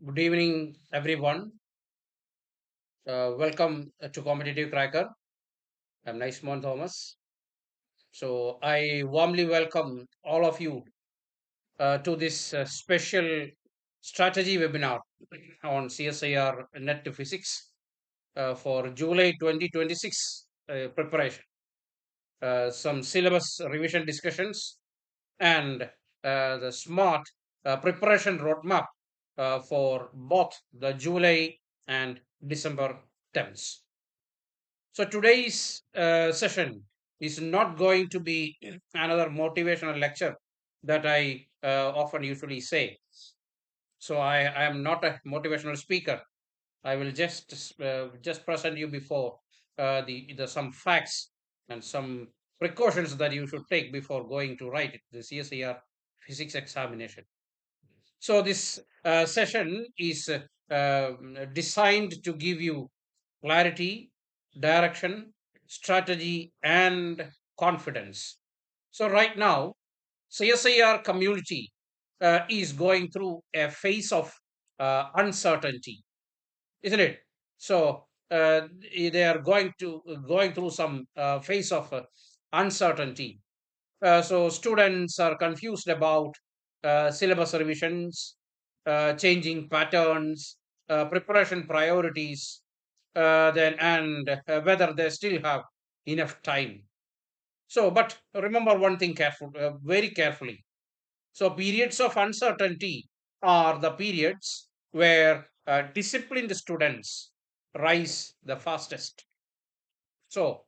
Good evening, everyone. Welcome to Competitive Cracker. I'm Naismon Thomas. So I warmly welcome all of you to this special strategy webinar on CSIR NET Physics for July 2026 preparation. Some syllabus revision discussions and the smart preparation roadmap for both the July and December terms. So today's session is not going to be another motivational lecture that I often usually say. So I am not a motivational speaker. I will just present you before the some facts and some precautions that you should take before going to write the CSIR physics examination. So this session is designed to give you clarity, direction, strategy, and confidence. So right now, CSIR community is going through a phase of uncertainty, isn't it? So they are going through some phase of uncertainty. So students are confused about syllabus revisions, changing patterns, preparation priorities, then and whether they still have enough time. So, but remember one thing very carefully. So, periods of uncertainty are the periods where disciplined students rise the fastest. So,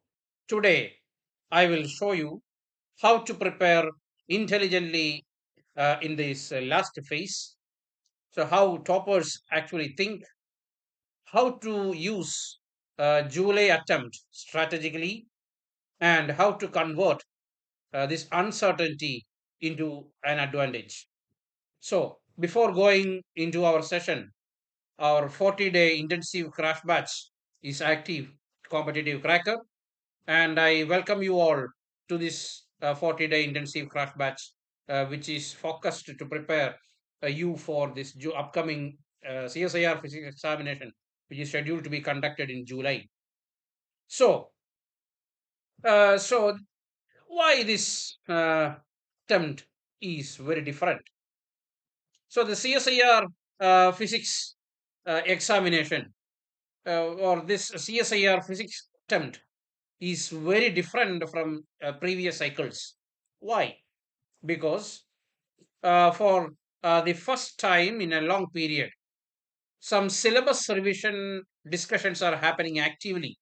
today I will show you how to prepare intelligently in this last phase. So, how toppers actually think, how to use July attempt strategically, and how to convert this uncertainty into an advantage. So, before going into our session, our 40-day intensive crash batch is active, competitive cracker, and I welcome you all to this 40-day intensive crash batch, which is focused to prepare you for this upcoming CSIR physics examination, which is scheduled to be conducted in July. So, so why this attempt is very different? So the CSIR physics examination or this CSIR physics attempt is very different from previous cycles. Why? Because for the first time in a long period, some syllabus revision discussions are happening actively,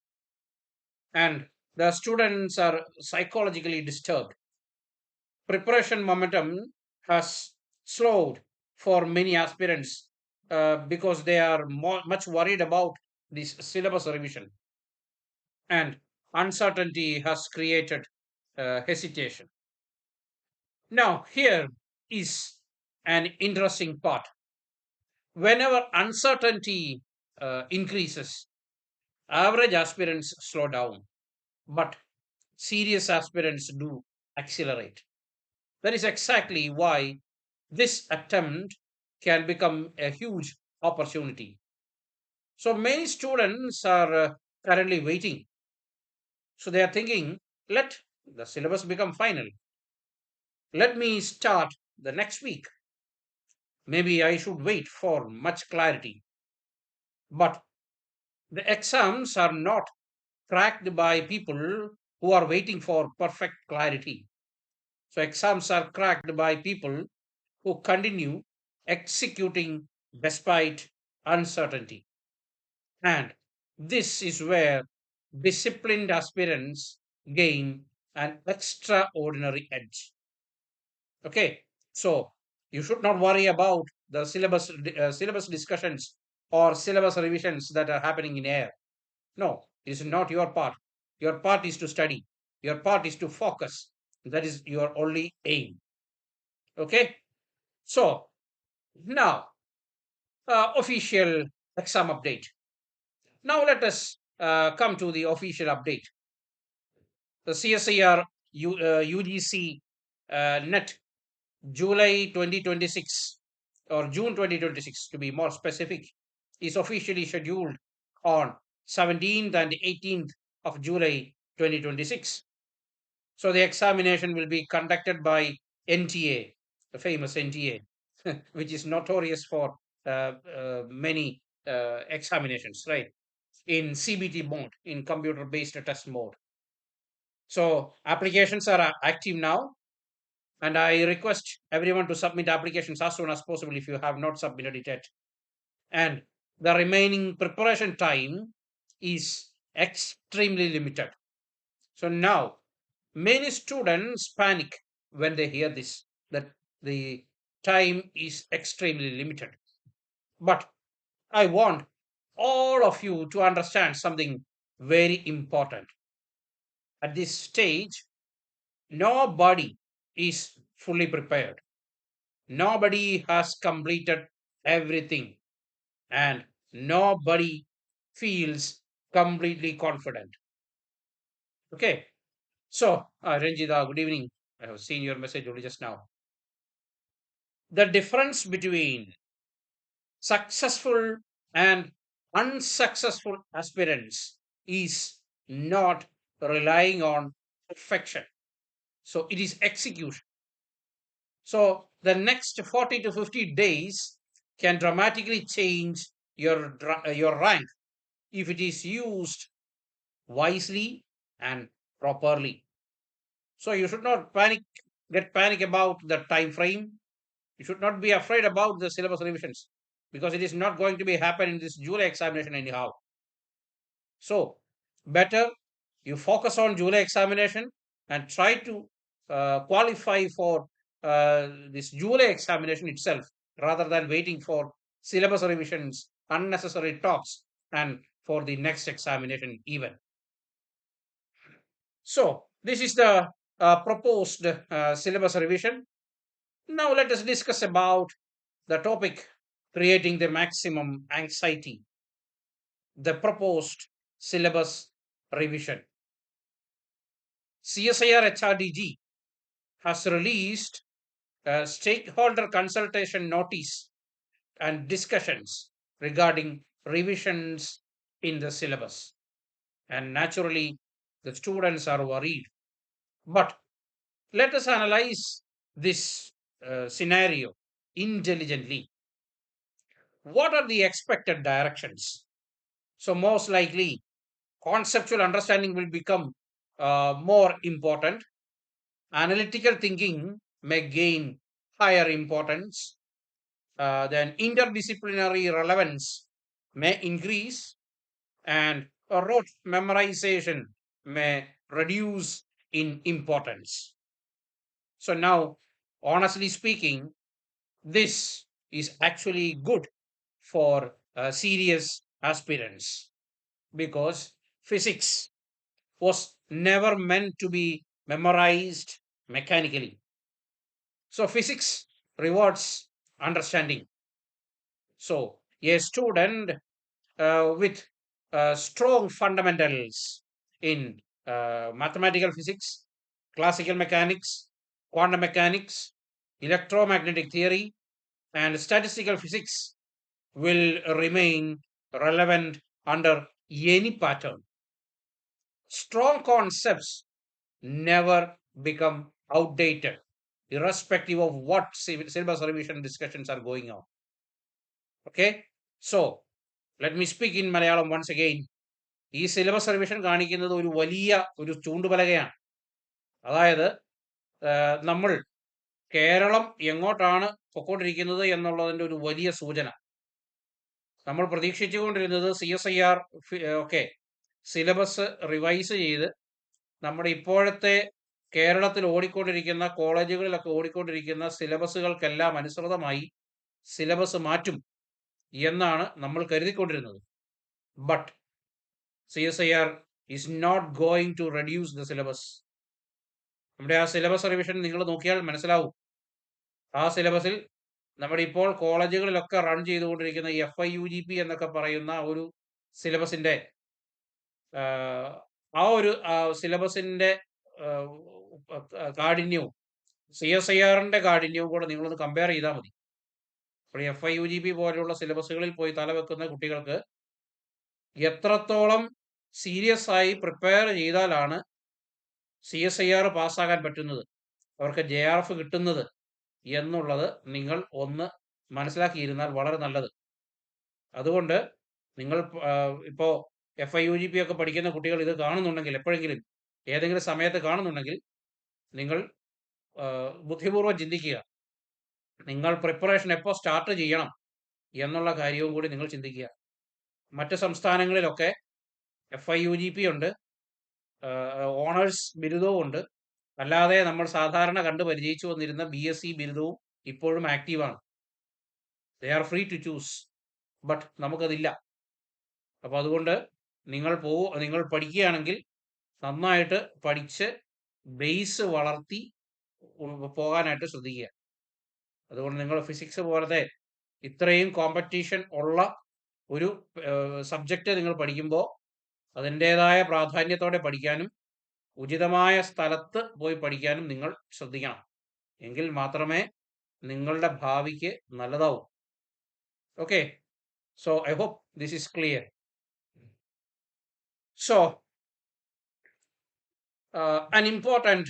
and the students are psychologically disturbed. Preparation momentum has slowed for many aspirants because they are much worried about this syllabus revision, and uncertainty has created hesitation. Now, here is an interesting part. Whenever uncertainty increases, average aspirants slow down, but serious aspirants do accelerate. That is exactly why this attempt can become a huge opportunity. So many students are currently waiting. So they are thinking, let the syllabus become final. Let me start the next week. Maybe I should wait for much clarity. But the exams are not cracked by people who are waiting for perfect clarity. So exams are cracked by people who continue executing despite uncertainty. And this is where disciplined aspirants gain an extraordinary edge. Okay, so you should not worry about the syllabus discussions or syllabus revisions that are happening in air. No, this is not your part. Your part is to study. Your part is to focus. That is your only aim. Okay, so now official exam update. Now let us come to the official update. The CSIR UGC NET July 2026 or June 2026 to be more specific, is officially scheduled on 17th and 18th of July 2026. So the examination will be conducted by NTA, the famous NTA, which is notorious for many examinations, right? In CBT mode, in computer-based test mode. So applications are active now, and I request everyone to submit applications as soon as possible if you have not submitted it yet. And the remaining preparation time is extremely limited. So now many students panic when they hear this, that the time is extremely limited. But I want all of you to understand something very important. At this stage, nobody is fully prepared. Nobody has completed everything, and nobody feels completely confident. Okay. So, Ranjita, good evening. I have seen your message only just now. The difference between successful and unsuccessful aspirants is not relying on perfection. So, it is execution. So, the next 40 to 50 days can dramatically change your rank if it is used wisely and properly. So you should not get panic about the time frame. You should not be afraid about the syllabus revisions because it is not going to be happen in this July examination anyhow. So better you focus on July examination and try to qualify for this July examination itself rather than waiting for syllabus revisions, unnecessary talks, and for the next examination even. So this is the proposed syllabus revision. Now let us discuss about the topic creating the maximum anxiety, the proposed syllabus revision. CSIR HRDG has released a stakeholder consultation notice and discussions regarding revisions in the syllabus. And naturally, the students are worried. But let us analyze this scenario intelligently. What are the expected directions? So, most likely, conceptual understanding will become more important. Analytical thinking may gain higher importance. Then, interdisciplinary relevance may increase, and rote memorization may reduce in importance. So, now, honestly speaking, this is actually good for serious aspirants because physics was never meant to be memorized mechanically. So, physics rewards understanding. So, a student with strong fundamentals in mathematical physics, classical mechanics, quantum mechanics, electromagnetic theory, and statistical physics will remain relevant under any pattern. Strong concepts never become outdated, irrespective of what syllabus revision discussions are going on. Okay, so let me speak in Malayalam once again. ഈ syllabus revision കാണിക്കുന്നത് ഒരു വലിയ ഒരു ചൂണ്ടുപലകയാണ്. അതായത് നമ്മൾ കേരളം എങ്ങോട്ടാണ് പൊക്കോണ്ടിരിക്കുന്നത് എന്നുള്ളതിൻ്റെ ഒരു വലിയ സൂചന. നമ്മൾ പ്രതീക്ഷിച്ചുകൊണ്ടിരുന്നത് CSIR ഒക്കെ സിലബസ് റിവൈസ് ചെയ്ത് നമ്മുടെ ഇപ്പോഴത്തെ കേരളത്തിൽ ഓടിക്കൊണ്ടിരിക്കുന്ന കോളേജുകളിലൊക്കെ ഓടിക്കൊണ്ടിരിക്കുന്ന സിലബസുകൾക്കെല്ലാം അനുസൃതമായി സിലബസ് മാറ്റും എന്നാണ് നമ്മൾ കരുതിക്കൊണ്ടിരുന്നത്. But CSIR is not going to reduce the syllabus. നമ്മുടെ ആ സിലബസ് റിവിഷൻ നിങ്ങൾ നോക്കിയാൽ മനസ്സിലാവും. ആ സിലബസിൽ നമ്മുടെ ഇപ്പോൾ കോളേജുകളിലൊക്കെ റൺ ചെയ്തുകൊണ്ടിരിക്കുന്ന FIUGP എന്നൊക്കെ പറയുന്ന ഒരു സിലബസിൻ്റെ ആ ഒരു സിലബസിൻ്റെ കാഠിന്യവും CSIRന്റെ കാഠിന്യവും കൂടെ നിങ്ങളൊന്ന് കമ്പയർ ചെയ്താൽ മതി. FIUGP പോലെയുള്ള സിലബസുകളിൽ പോയി തലവെക്കുന്ന കുട്ടികൾക്ക് എത്രത്തോളം സീരിയസ് ആയി പ്രിപ്പയർ ചെയ്താലാണ് CSIR പാസ്സാകാൻ പറ്റുന്നത്, അവർക്ക് JRF കിട്ടുന്നത് എന്നുള്ളത് നിങ്ങൾ ഒന്ന് മനസ്സിലാക്കിയിരുന്നാൽ വളരെ നല്ലത്. അതുകൊണ്ട് നിങ്ങൾ ഇപ്പോൾ FIUGP ഒക്കെ പഠിക്കുന്ന കുട്ടികൾ ഇത് കാണുന്നുണ്ടെങ്കിൽ, എപ്പോഴെങ്കിലും ഏതെങ്കിലും സമയത്ത് കാണുന്നുണ്ടെങ്കിൽ, നിങ്ങൾ ബുദ്ധിപൂർവ്വം ചിന്തിക്കുക. നിങ്ങൾ പ്രിപ്പറേഷൻ എപ്പോൾ സ്റ്റാർട്ട് ചെയ്യണം എന്നുള്ള കാര്യവും കൂടി നിങ്ങൾ ചിന്തിക്കുക. മറ്റ് സംസ്ഥാനങ്ങളിലൊക്കെ FIUGP ഉണ്ട്, ഓണേഴ്സ് ബിരുദവും ഉണ്ട്. അല്ലാതെ നമ്മൾ സാധാരണ കണ്ട് പരിചയിച്ചു വന്നിരുന്ന BSc ബിരുദവും ഇപ്പോഴും ആക്റ്റീവാണ്. They are free to choose. But നമുക്കതില്ല. അപ്പോൾ അതുകൊണ്ട് നിങ്ങൾ പഠിക്കുകയാണെങ്കിൽ നന്നായിട്ട് പഠിച്ച് ബേസ് വളർത്തി പോകാനായിട്ട് ശ്രദ്ധിക്കുക. അതുകൊണ്ട് നിങ്ങൾ ഫിസിക്സ് പോലത്തെ ഇത്രയും കോമ്പറ്റീഷൻ ഉള്ള ഒരു സബ്ജക്റ്റ് നിങ്ങൾ പഠിക്കുമ്പോൾ അതിൻ്റേതായ പ്രാധാന്യത്തോടെ പഠിക്കാനും ഉചിതമായ സ്ഥലത്ത് പോയി പഠിക്കാനും നിങ്ങൾ ശ്രദ്ധിക്കണം. എങ്കിൽ മാത്രമേ നിങ്ങളുടെ ഭാവിക്ക് നല്ലതാവൂ. Okay, so I hope this is clear. So an important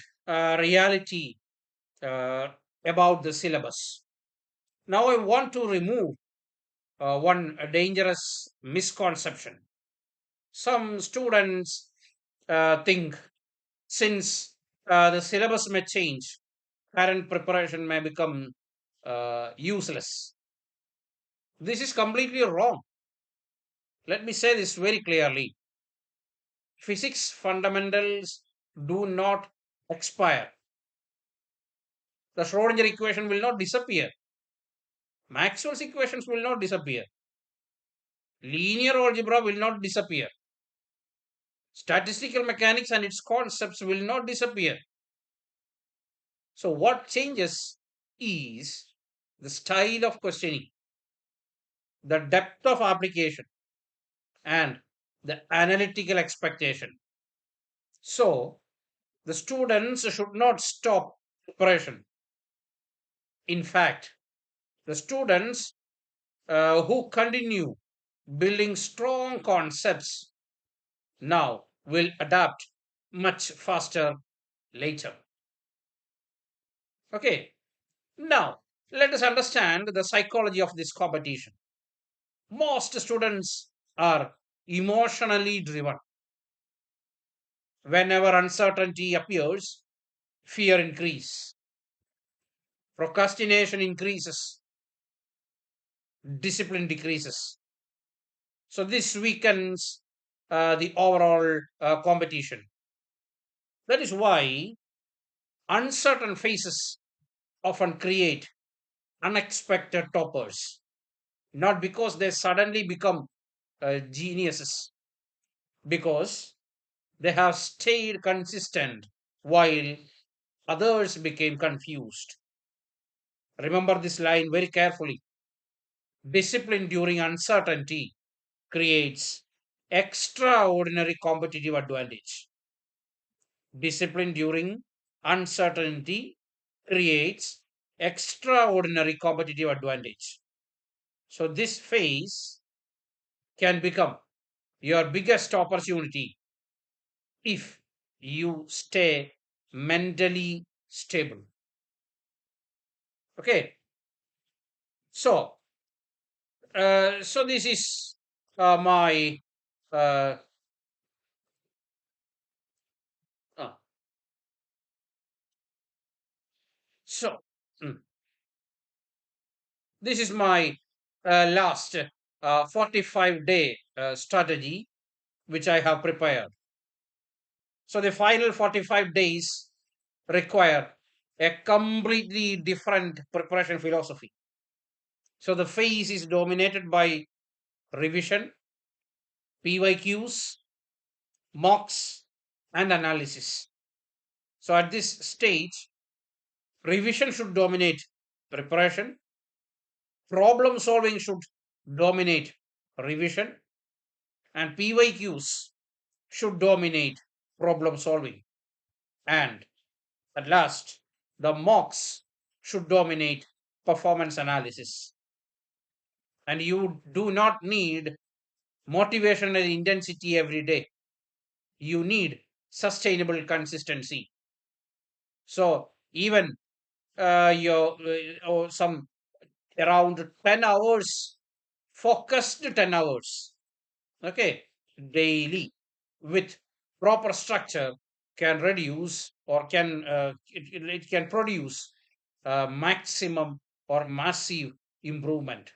reality about the syllabus. Now I want to remove one dangerous misconception. Some students think since the syllabus may change, current preparation may become useless. This is completely wrong. Let me say this very clearly. Physics fundamentals do not expire. The Schrodinger equation will not disappear. Maxwell's equations will not disappear. Linear algebra will not disappear. Statistical mechanics and its concepts will not disappear. So what changes is the style of questioning, the depth of application, and the analytical expectation. So the students should not stop preparation. In fact, the students who continue building strong concepts now will adapt much faster later. Okay, now let us understand the psychology of this competition. Most students are emotionally driven. Whenever uncertainty appears, fear increases, procrastination increases, discipline decreases. So this weakens the overall competition. That is why uncertain phases often create unexpected toppers, not because they suddenly become geniuses, because they have stayed consistent while others became confused. Remember this line very carefully. Discipline during uncertainty creates extraordinary competitive advantage. Discipline during uncertainty creates extraordinary competitive advantage. So this phase can become your biggest opportunity if you stay mentally stable. Okay, so this is my this is my last 45-day strategy which I have prepared. So the final 45 days require a completely different preparation philosophy. So the phase is dominated by revision, PYQs, mocks, and analysis. So at this stage, revision should dominate preparation, problem solving should dominate revision, and PYQs should dominate problem solving. And at last, the mocks should dominate performance analysis. and you do not need motivation and intensity every day. You need sustainable consistency. So even your or some around 10 hours, focused 10 hours, okay, daily with proper structure can reduce or can it can produce maximum or massive improvement.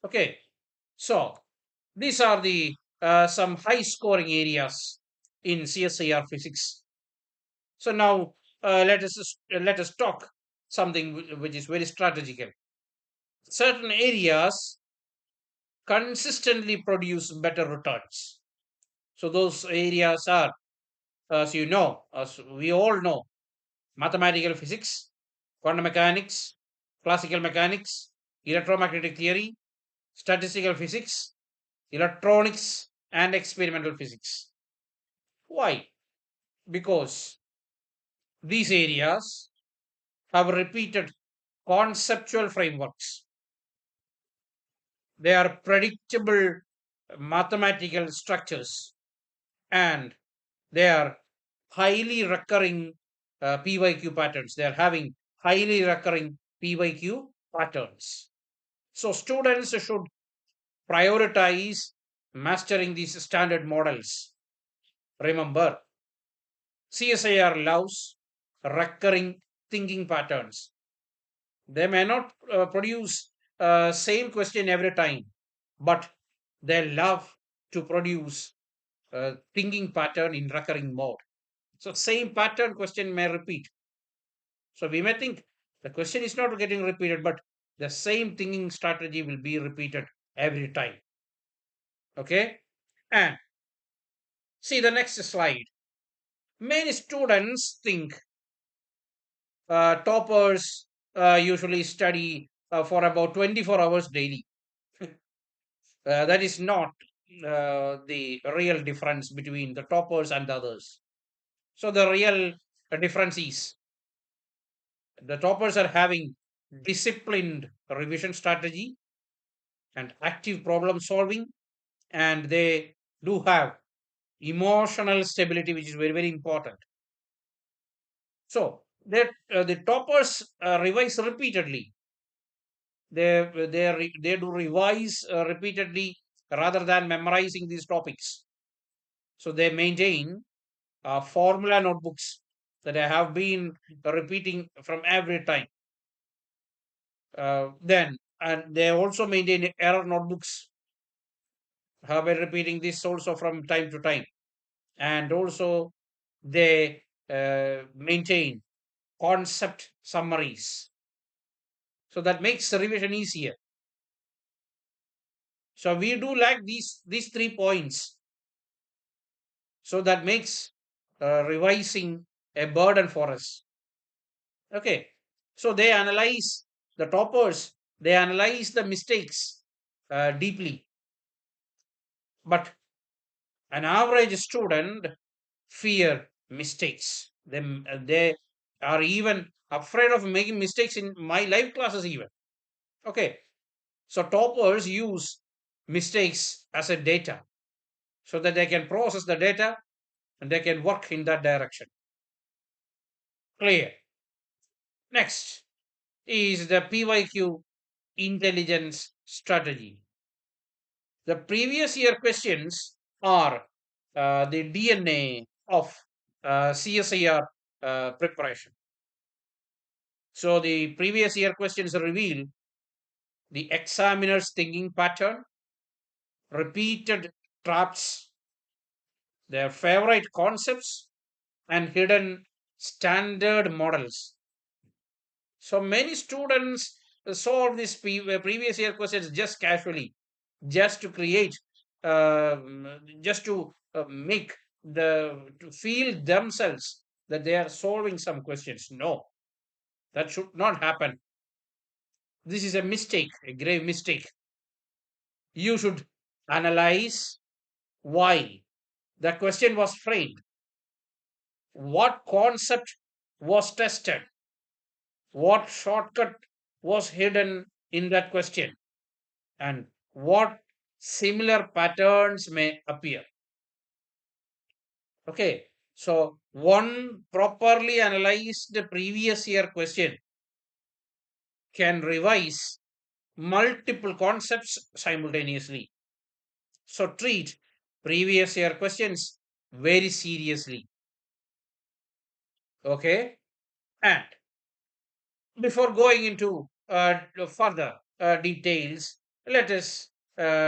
Okay, so these are the some high scoring areas in CSIR physics. So now let us talk something which is very strategical. Certain areas consistently produce better returns. So those areas are, as you know, as we all know, mathematical physics, quantum mechanics, classical mechanics, electromagnetic theory, statistical physics, electronics, and experimental physics. Why? Because these areas have repeated conceptual frameworks. They are predictable mathematical structures, and they are highly recurring PYQ patterns. They are having highly recurring PYQ patterns. So students should prioritize mastering these standard models. Remember, CSIR loves recurring thinking patterns. They may not produce same question every time, but they love to produce thinking pattern in recurring mode. So same pattern question may repeat. So we may think the question is not getting repeated, but the same thinking strategy will be repeated every time. Okay, and see the next slide. Many students think toppers usually study for about 24 hours daily. That is not the real difference between the toppers and the others. So the real difference is the toppers are having disciplined revision strategy and active problem solving, and they do have emotional stability, which is very, very important. So that the toppers revise repeatedly. They do revise repeatedly rather than memorizing these topics. So they maintain formula notebooks that I have been repeating from every time. Then and they also maintain error notebooks. Have been repeating this also from time to time, and also they maintain concept summaries. So that makes the revision easier. So we do like these 3 points. So that makes revising a burden for us. Okay. So they analyze the toppers, they analyze the mistakes deeply. But an average student fear mistakes. They are even afraid of making mistakes in my live classes even. Okay. So toppers use mistakes as a data so that they can process the data and they can work in that direction. Clear. Next is the PYQ intelligence strategy. The previous year questions are the DNA of CSIR preparation. So the previous year questions reveal the examiner's thinking pattern, repeated traps, their favorite concepts, and hidden standard models. So many students solve these previous year questions just casually, just to create, just to make to feel themselves that they are solving some questions. No, that should not happen. This is a mistake, a grave mistake. You should analyze why the question was framed, what concept was tested, what shortcut was hidden in that question. and what similar patterns may appear. Okay, so one properly analyzed previous year question can revise multiple concepts simultaneously. So treat previous year questions very seriously. Okay, and before going into further details, let us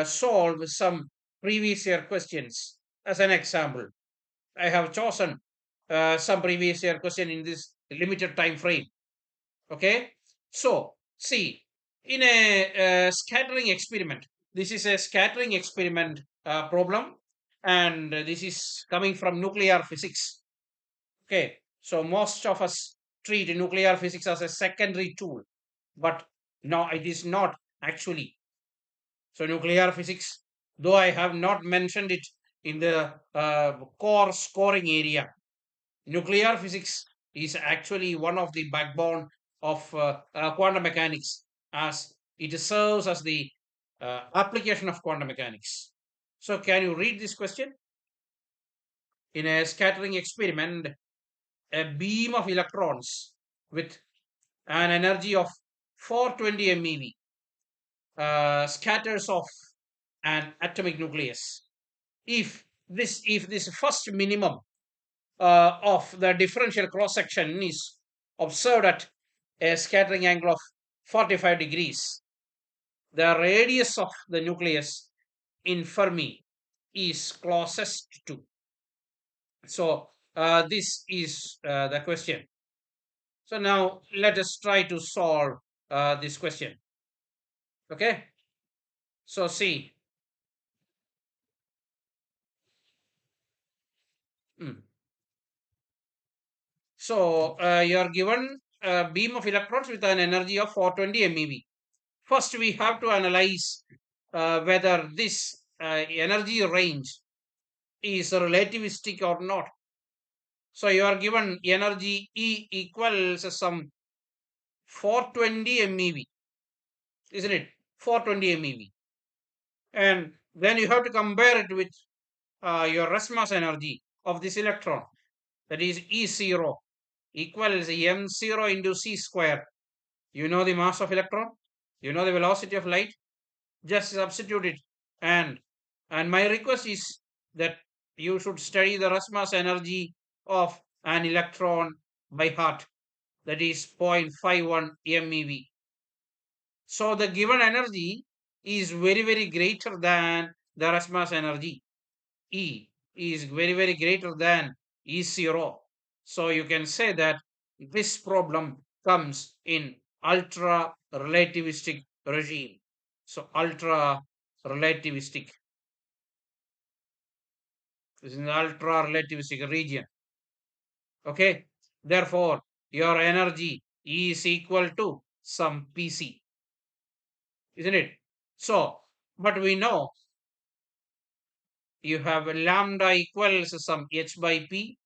solve some previous year questions. As an example, I have chosen some previous year question in this limited time frame. Okay, so see, in a scattering experiment, this is a scattering experiment problem, and this is coming from nuclear physics. Okay, so most of us treat nuclear physics as a secondary tool, but no, it is not actually. So nuclear physics, though I have not mentioned it in the core scoring area, nuclear physics is actually one of the backbone of quantum mechanics, as it serves as the application of quantum mechanics. So can you read this question? In a scattering experiment, a beam of electrons with an energy of 420 MeV scatters off an atomic nucleus. If this first minimum of the differential cross section is observed at a scattering angle of 45 degrees, the radius of the nucleus in Fermi is closest to. So this is the question. So now let us try to solve this question. Okay. So see. So you are given a beam of electrons with an energy of 420 MeV. First, we have to analyze whether this energy range is relativistic or not. So you are given energy E equals some 420 MeV, isn't it? 420 MeV. And then you have to compare it with your rest mass energy of this electron, that is E0 equals m0 into c square. You know the mass of electron, you know the velocity of light, just substitute it. And my request is that you should study the rest mass energy of an electron by heart, that is 0.51 MeV. So the given energy is very greater than the rest mass energy. E is very greater than E0. So you can say that this problem comes in ultra relativistic regime. So ultra relativistic is in the ultra relativistic region. Okay. Therefore, your energy is equal to some Pc, isn't it? So, but we know you have lambda equals some h by p.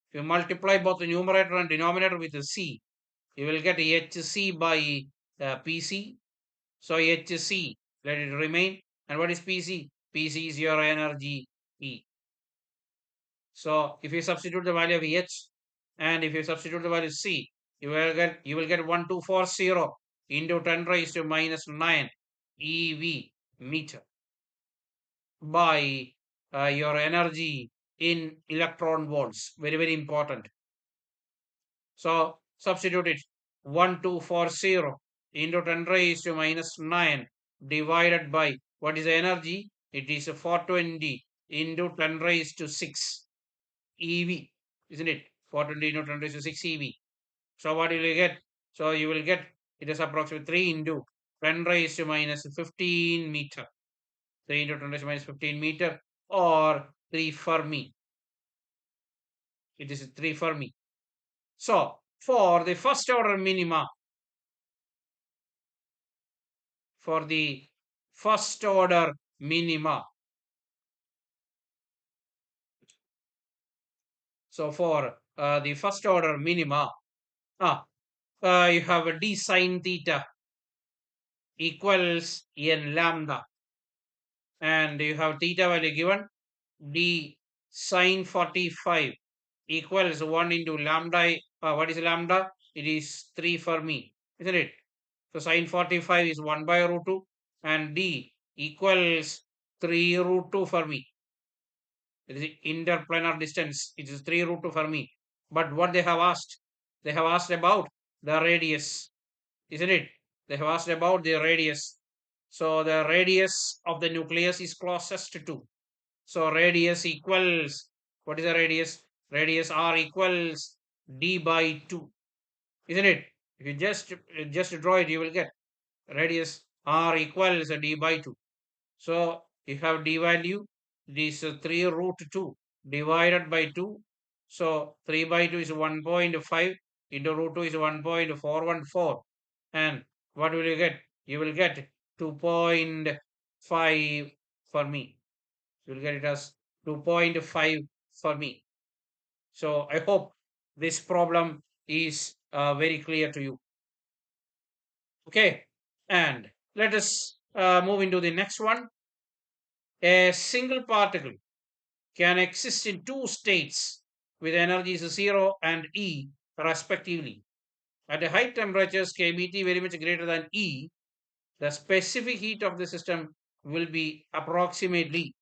If you multiply both the numerator and denominator with a c, you will get hc by pc. So hc, let it remain. And what is pc? Pc is your energy E. So if you substitute the value of h and if you substitute the value c, you will get 1240 into 10 raised to minus 9 eV meter by your energy in electron volts. Very important. So substitute it. 1240 into 10 raised to minus 9 divided by what is the energy? It is 420 into 10 raised to 6 EV, isn't it? 420 into 10 raised to 6 EV. So what will you get? So you will get, it is approximately 3 into 10 raised to minus 15 meter. 3 into 10 raised to minus 15 meter, or 3 Fermi. It is 3 Fermi. So for the first order minima, for the first order minima. So for the first order minima, you have a d sine theta equals n lambda, and you have theta value given, d sine 45 equals 1 into lambda. What is lambda? It is 3 for me, isn't it? So sine 45 is 1 by root 2, and d equals 3 root 2 for me. It is interplanar distance. It is 3 root 2 for me. But what they have asked? They have asked about the radius, isn't it? They have asked about the radius. So the radius of the nucleus is closest to. So radius equals, what is the radius? Radius r equals d by 2, isn't it? If you just draw it, you will get radius r equals d by 2. So you have d value, this 3 root 2 divided by 2. So 3 by 2 is 1.5 into root 2 is 1.414. And what will you get? You will get 2.5 for me. You will get it as 2.5 for me. So I hope this problem is very clear to you. Okay, and let us move into the next one. A single particle can exist in two states with energies 0 and E respectively. At a high temperatures KBT very much greater than E, the specific heat of the system will be approximately.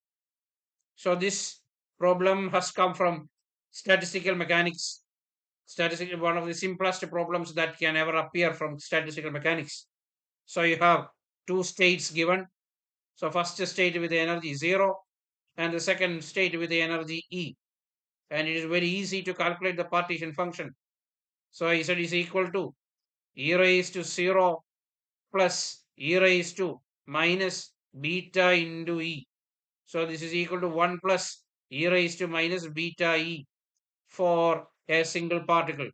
So this problem has come from statistical mechanics. Statistical, one of the simplest problems that can ever appear from statistical mechanics. So you have two states given. So first state with the energy 0 and the second state with the energy E. And it is very easy to calculate the partition function. So I said is equal to e raised to 0 plus e raised to minus beta into E. So this is equal to 1 plus e raised to minus beta E for a single particle.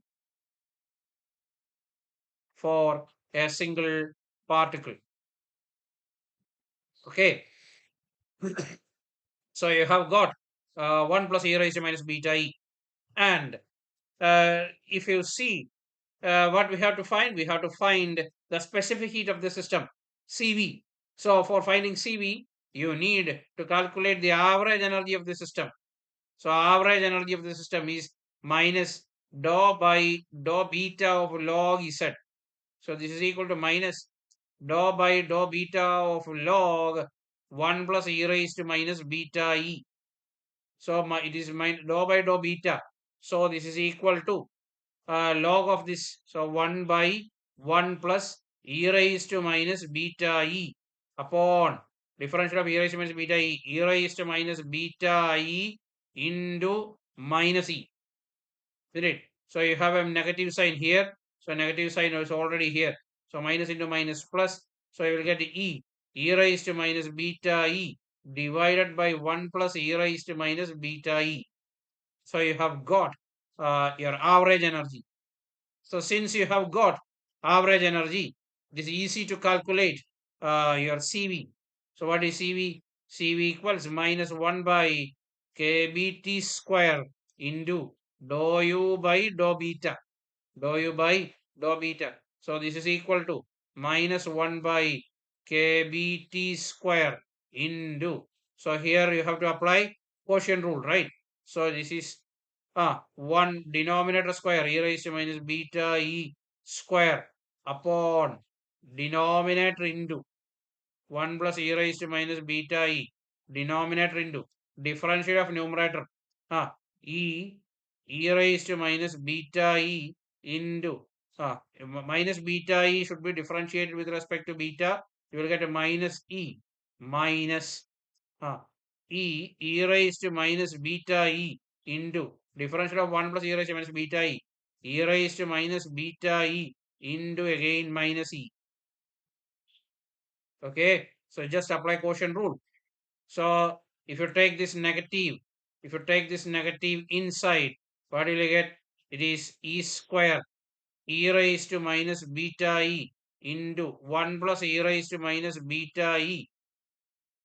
For a single particle. Okay. So you have got 1 plus e raised to minus beta E. And if you see what we have to find, we have to find the specific heat of the system, CV. So for finding CV, you need to calculate the average energy of the system. So average energy of the system is minus dou by dou beta of log Z. So this is equal to minus dou by dou beta of log 1 plus e raised to minus beta E. So it is dou by dou beta. So this is equal to log of this. So 1 by 1 plus e raised to minus beta E upon differential of e raised to minus beta E. E raised to minus beta E into minus E. Isn't it? So you have a negative sign here. So negative sign is already here. So minus into minus plus. So you will get E. E raised to minus beta E divided by 1 plus e raised to minus beta E. So you have got your average energy. So since you have got average energy, it is easy to calculate your CV. So what is CV? CV equals minus 1 by kBT square into dou u by dou beta. Dou u by dou beta. So this is equal to minus 1 by kBT square into. So here you have to apply quotient rule, right? So this is 1 denominator square e raised to minus beta E square upon denominator into 1 plus e raised to minus beta E denominator into differential of numerator E raised to minus beta E into minus beta E should be differentiated with respect to beta. You will get a minus E minus E raised to minus beta E into differential of 1 plus e raised to minus beta E raised to minus beta E into again minus E. Okay, so just apply quotient rule. So if you take this negative, inside, what will you get? It is E square e raised to minus beta E into 1 plus e raised to minus beta E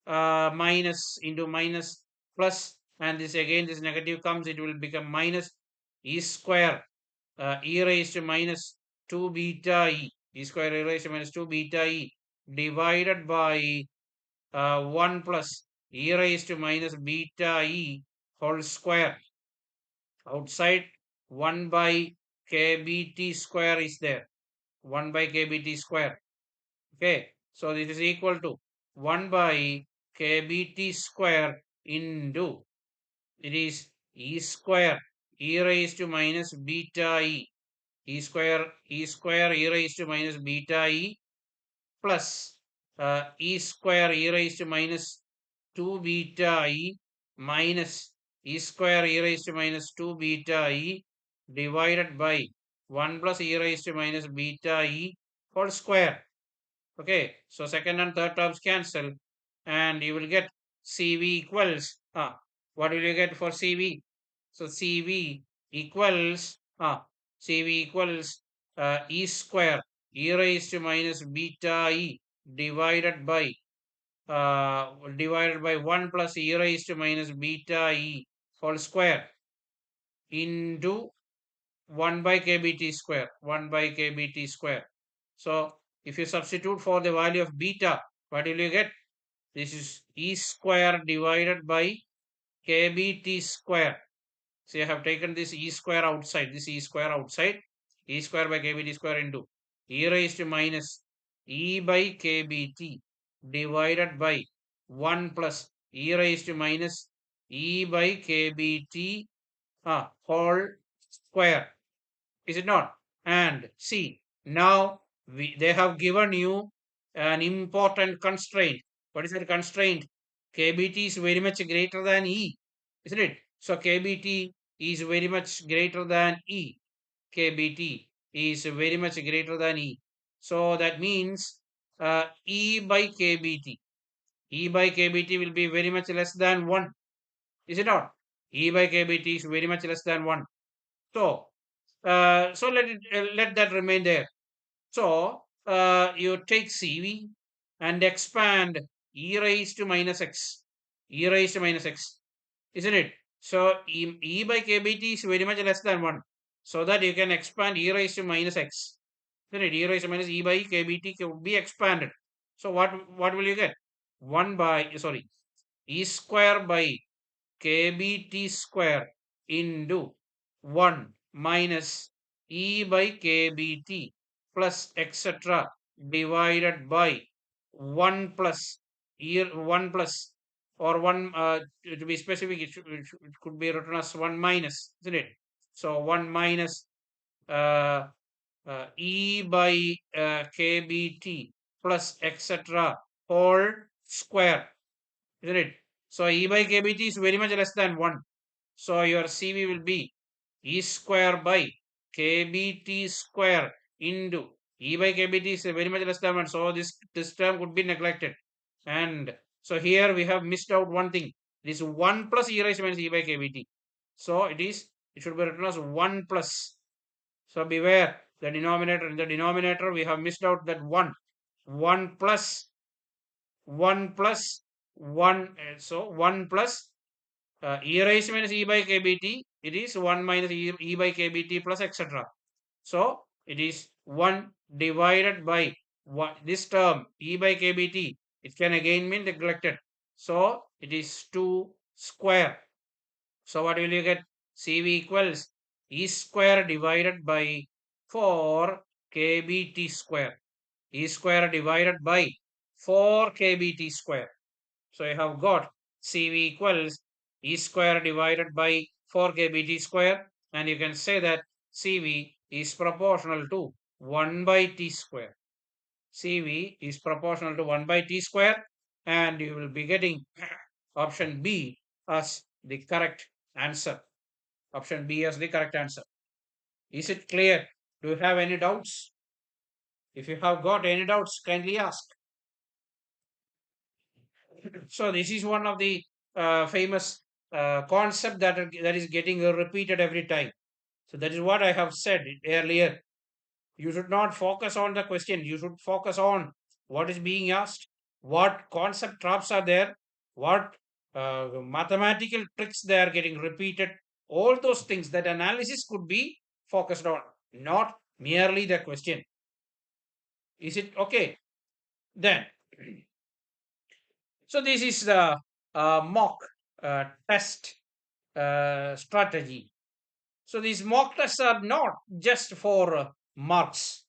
minus into minus plus, and this again this negative comes, it will become minus e square e raised to minus 2 beta E square e raised to minus 2 beta E divided by 1 plus e raised to minus beta e whole square. Outside 1 by kbt square is there. 1 by kbt square. Okay. So this is equal to 1 by kbt square into, it is e square e raised to minus beta e. E square e raised to minus beta e plus e square e raised to minus 2 beta e minus e square e raised to minus 2 beta e divided by 1 plus e raised to minus beta e whole square. Okay, so second and third terms cancel and you will get CV equals, what will you get for CV? So CV equals, e square e raised to minus beta e divided by 1 plus e raised to minus beta e whole square into 1 by kbt square, 1 by kbt square. So if you substitute for the value of beta, what will you get? This is e square divided by kbt square. So I have taken this e square outside, this e square outside, e square by kbt square into e raised to minus e by kbt divided by 1 plus e raised to minus e by kbt whole square. Is it not? And see, now they have given you an important constraint. What is that constraint? KBT is very much greater than E, isn't it? So KBT is very much greater than E. KBT is very much greater than E. So that means E by KBT. E by KBT will be very much less than 1. Is it not? E by KBT is very much less than 1. So so let that remain there. So you take CV and expand e raised to minus x, e raised to minus x, isn't it? So e by kbt is very much less than 1, so that you can expand e raised to minus x, isn't it? E raised to minus e by kbt can be expanded. So what will you get? 1 by, sorry, e square by kbt square into 1 minus e by kbt plus etc. divided by 1 plus e 1 plus, or 1 to be specific, it could be written as 1 minus, isn't it? So 1 minus uh, e by kbt plus etc. whole square, isn't it? So e by kbt is very much less than 1. So your CV will be e square by kbt square into e by kbt is very much less than 1. So this term could be neglected. And so here we have missed out one thing. This 1 plus e raised to minus e by kbt. So it should be written as 1 plus. So beware, the denominator, in the denominator we have missed out that 1. 1 plus 1 plus 1. So 1 plus e raised to minus e by kbt, it is 1 minus e by kbt plus etc. So it is 1 divided by this term e by kbt. It can again be neglected. So it is 2 square. So what will you get? CV equals e square divided by 4 kbt square. E square divided by 4 kbt square. So I have got CV equals e square divided by 4 kbt square, and you can say that CV is proportional to 1 by t square. CV is proportional to 1 by t square, and you will be getting option B as the correct answer. Option B as the correct answer. Is it clear? Do you have any doubts? If you have got any doubts, kindly ask. So this is one of the famous concept that is getting repeated every time. So that is what I have said earlier. You should not focus on the question. You should focus on what is being asked, what concept traps are there, what mathematical tricks they are getting repeated. All those things, that analysis could be focused on, not merely the question. Is it okay? Then, so this is the mock test strategy. So these mock tests are not just for marks.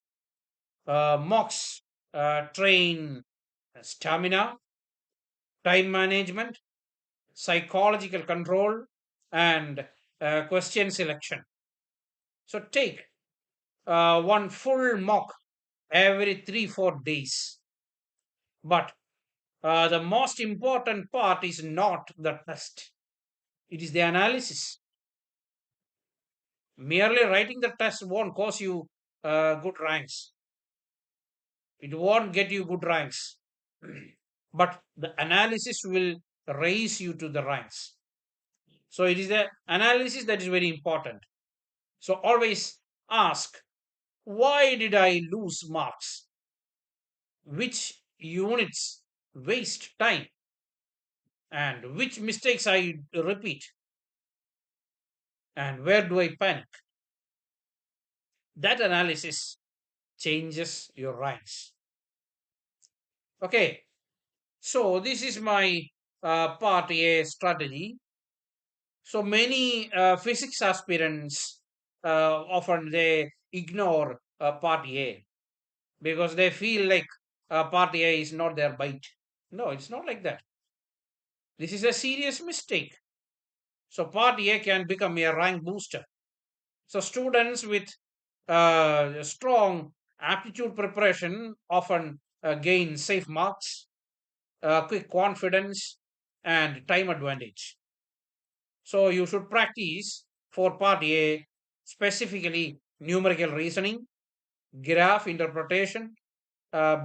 Mocks train stamina, time management, psychological control, and question selection. So take one full mock every 3-4 days. But the most important part is not the test, it is the analysis. Merely writing the test won't cause you good ranks, it won't get you good ranks. But the analysis will raise you to the ranks. So it is the analysis that is very important. So always ask, why did I lose marks? Which units waste time? And which mistakes I repeat? And where do I panic? That analysis changes your ranks. Okay, so this is my part A strategy. So many physics aspirants often they ignore part A because they feel like part A is not their bite. No, it's not like that. This is a serious mistake. So part A can become a rank booster. So students with strong aptitude preparation often gain safe marks, quick confidence, and time advantage. So you should practice for part A specifically numerical reasoning, graph interpretation,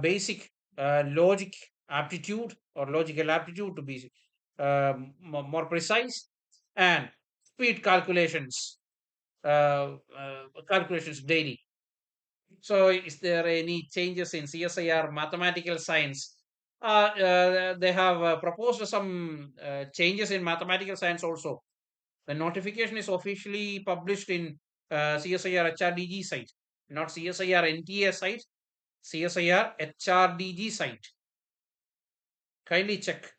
basic logic aptitude or logical aptitude to be more precise, and speed calculations daily. So, is there any changes in CSIR mathematical science? They have proposed some changes in mathematical science also. The notification is officially published in CSIR HRDG site, not CSIR NTA site, CSIR HRDG site. Kindly check.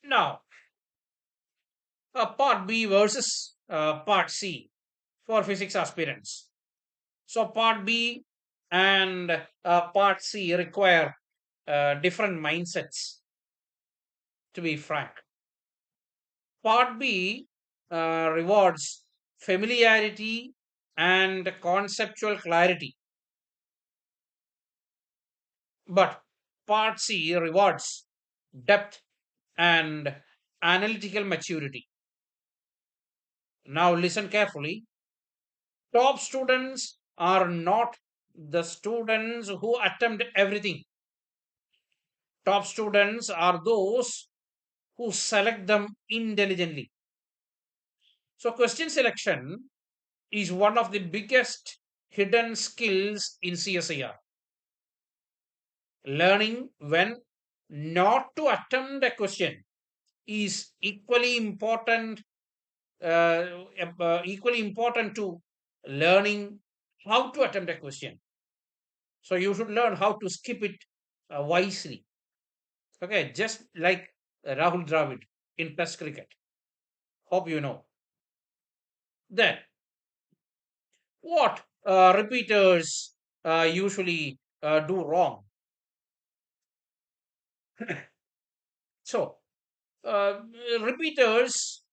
Now, part B versus part C for physics aspirants. So, part B and part C require different mindsets, to be frank. Part B rewards familiarity and conceptual clarity, but part C rewards depth and analytical maturity. Now, listen carefully. Top students are not the students who attempt everything. Top students are those who select them intelligently. So, question selection is one of the biggest hidden skills in CSIR. Learning when not to attempt a question is equally important to learning how to attempt a question. So you should learn how to skip it wisely. Okay, just like Rahul Dravid in Test cricket. Hope you know. Then, what repeaters usually do wrong? So, repeaters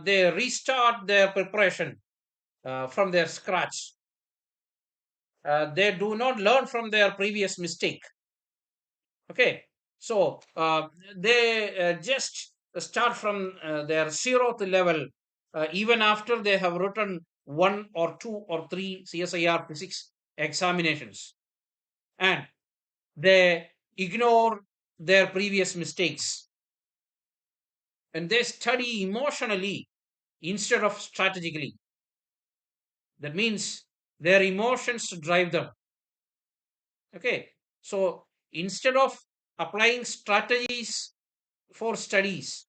they restart their preparation from their scratch. They do not learn from their previous mistake. Okay, so they just start from their zeroth level, even after they have written 1 or 2 or 3 CSIR physics examinations, and they ignore their previous mistakes and they study emotionally instead of strategically. That means their emotions drive them. Okay, so instead of applying strategies for studies,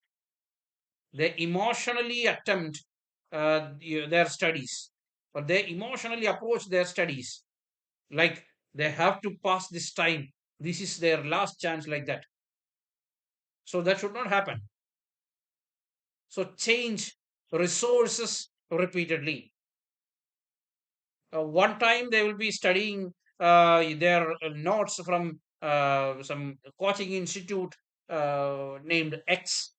they emotionally attempt their studies. but they emotionally approach their studies like they have to pass this time. This is their last chance, like that. So that should not happen. So change resources repeatedly. One time they will be studying their notes from some coaching institute named X,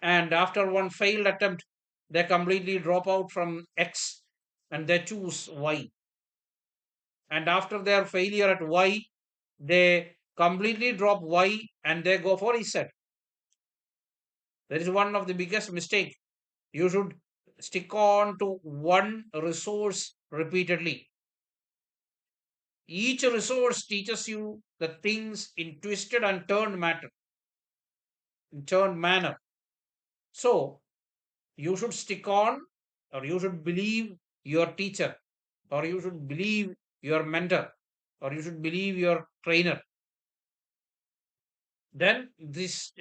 and after one failed attempt, they completely drop out from X and they choose Y. And after their failure at Y, they completely drop Y and they go for Z. That is one of the biggest mistake. You should stick on to one resource repeatedly. Each resource teaches you the things in twisted and turned matter, in turned manner. So you should stick on, or you should believe your teacher, or you should believe your mentor, or you should believe your trainer. Then this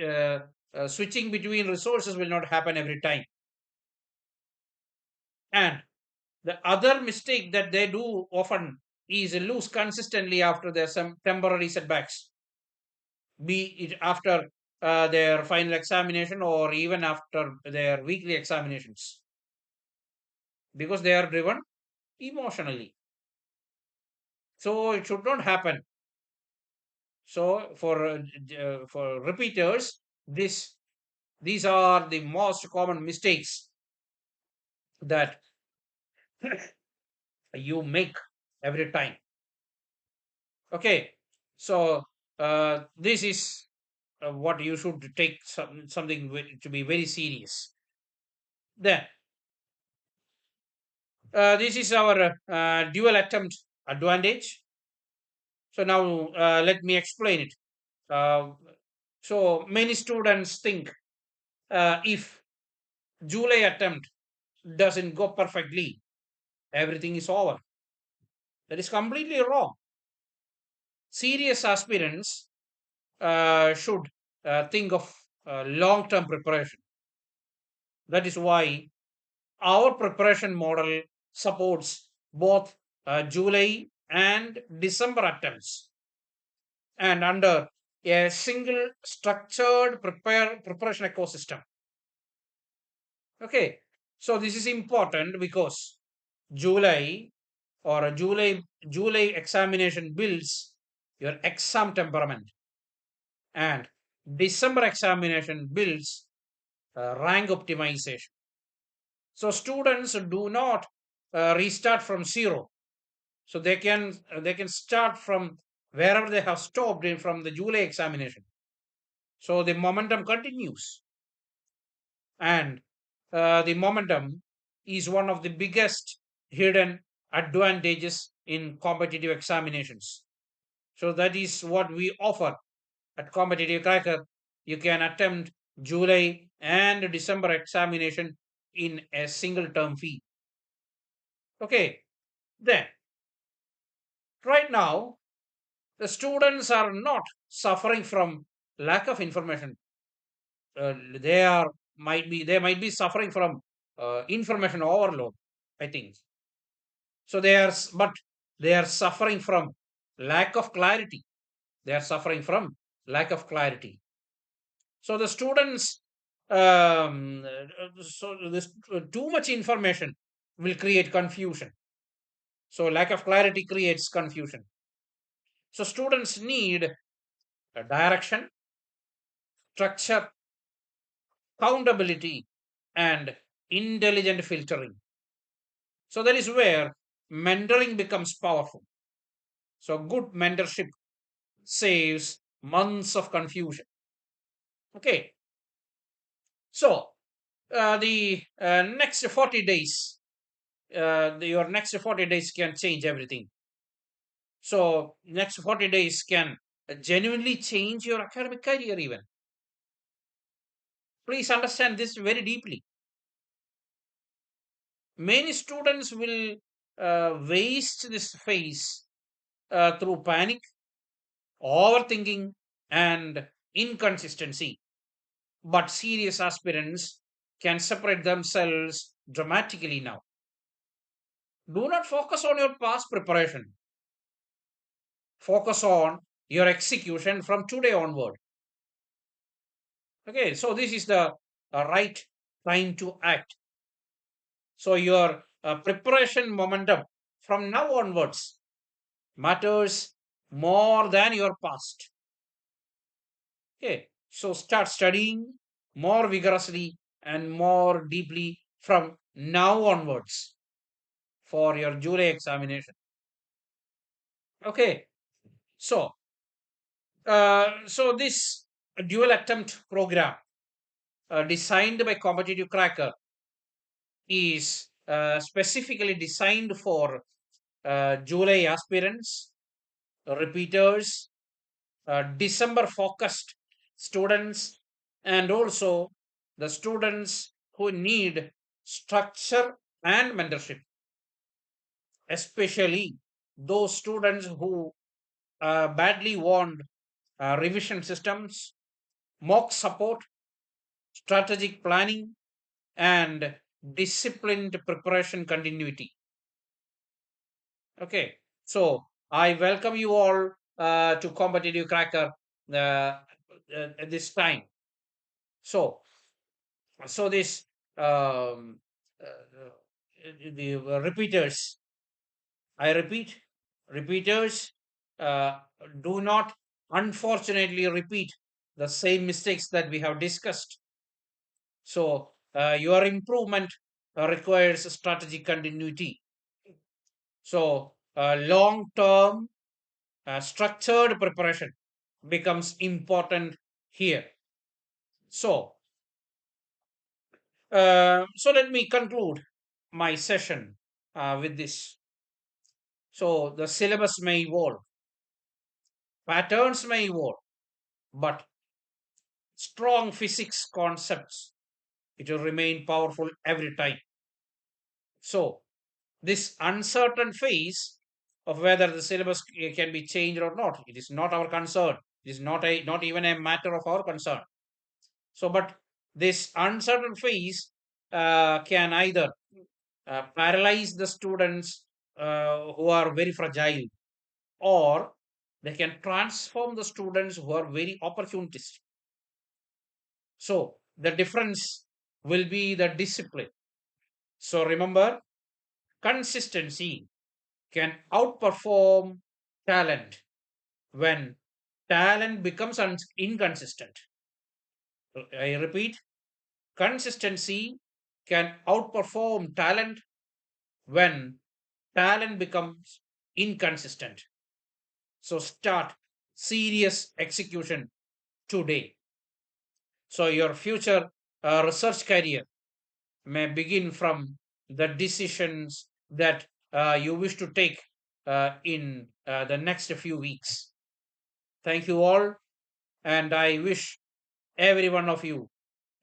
switching between resources will not happen every time. And the other mistake that they do often is lose consistently after their some temporary setbacks, be it after their final examination or even after their weekly examinations, because they are driven emotionally. So it should not happen. So for repeaters, these are the most common mistakes that you make every time. Okay, so this is what you should take something to be very serious. Then this is our dual attempt advantage. So now let me explain it. Uh, so many students think if July attempt doesn't go perfectly, everything is over. That is completely wrong. Serious aspirants should think of long-term preparation. That is why our preparation model supports both July and December attempts, and under a single structured preparation ecosystem. Okay, so this is important because July or a July examination builds your exam temperament, and December examination builds rank optimization. So students do not restart from zero. So they can start from wherever they have stopped in from the July examination. So the momentum continues, and the momentum is one of the biggest hidden advantages in competitive examinations. So that is what we offer at Competitive Cracker. You can attempt July and December examination in a single term fee. Okay, then right now the students are not suffering from lack of information. They might be suffering from information overload, I think. So but they are suffering from lack of clarity. They are suffering from lack of clarity. So the students, so this too much information will create confusion. So lack of clarity creates confusion. So students need a direction, structure, accountability, and intelligent filtering. So that is where mentoring becomes powerful. So good mentorship saves months of confusion. Okay. So the next 40 days, your next 40 days can change everything. So next 40 days can genuinely change your academic career even. Please understand this very deeply. Many students will waste this phase through panic, overthinking, and inconsistency. But serious aspirants can separate themselves dramatically now. Do not focus on your past preparation. Focus on your execution from today onward. Okay, so this is the right time to act. So your preparation momentum from now onwards matters more than your past. Okay, so start studying more vigorously and more deeply from now onwards for your July examination. Okay, so this dual attempt program designed by Competitive Cracker is specifically designed for July aspirants, repeaters, December focused students, and also the students who need structure and mentorship, especially those students who badly want revision systems, mock support, strategic planning, and disciplined preparation continuity. Okay, so I welcome you all to Competitive Cracker at this time. So, this um, the repeaters. I repeat, repeaters do not unfortunately repeat the same mistakes that we have discussed. So, your improvement requires strategic continuity. So, long term structured preparation becomes important here. So, let me conclude my session with this. So, the syllabus may evolve, patterns may evolve, but strong physics concepts, it will remain powerful every time. So, this uncertain phase of whether the syllabus can be changed or not, it is not our concern. It is not even a matter of our concern. So, but this uncertain phase can either paralyze the students who are very fragile, or they can transform the students who are very opportunistic. So the difference will be the discipline. So remember, consistency can outperform talent when talent becomes inconsistent. I repeat, consistency can outperform talent when talent becomes inconsistent. So start serious execution today. So your future research career may begin from the decisions that you wish to take in the next few weeks. Thank you all, and I wish every one of you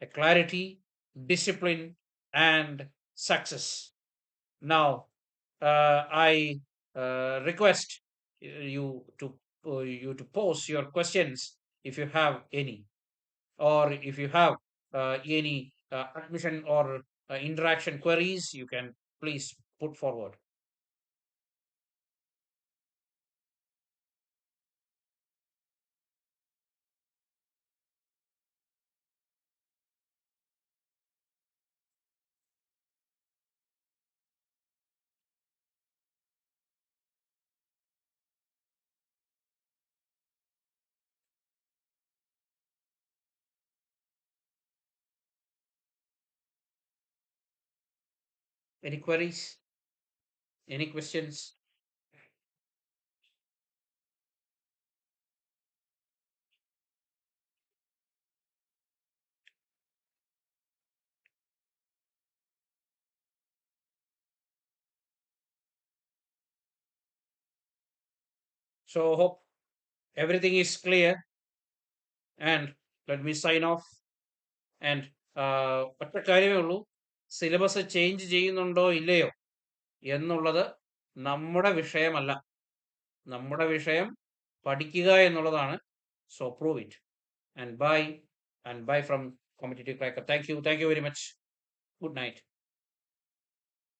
a clarity, discipline, and success. Now, I request you to pose your questions if you have any, or if you have any admission or interaction queries, you can please put forward. Any queries? Any questions? So hope everything is clear, and let me sign off. And ഒറ്റ കാര്യമേ ഉള്ളൂ, syllabus change ചെയ്യുന്നുണ്ടോ ഇല്ലയോ എന്നുള്ളത് നമ്മുടെ വിഷയമല്ല. നമ്മുടെ വിഷയം പഠിക്കുക എന്നുള്ളതാണ്. So prove it and bye from Competitive Cracker. Thank you very much. Good night.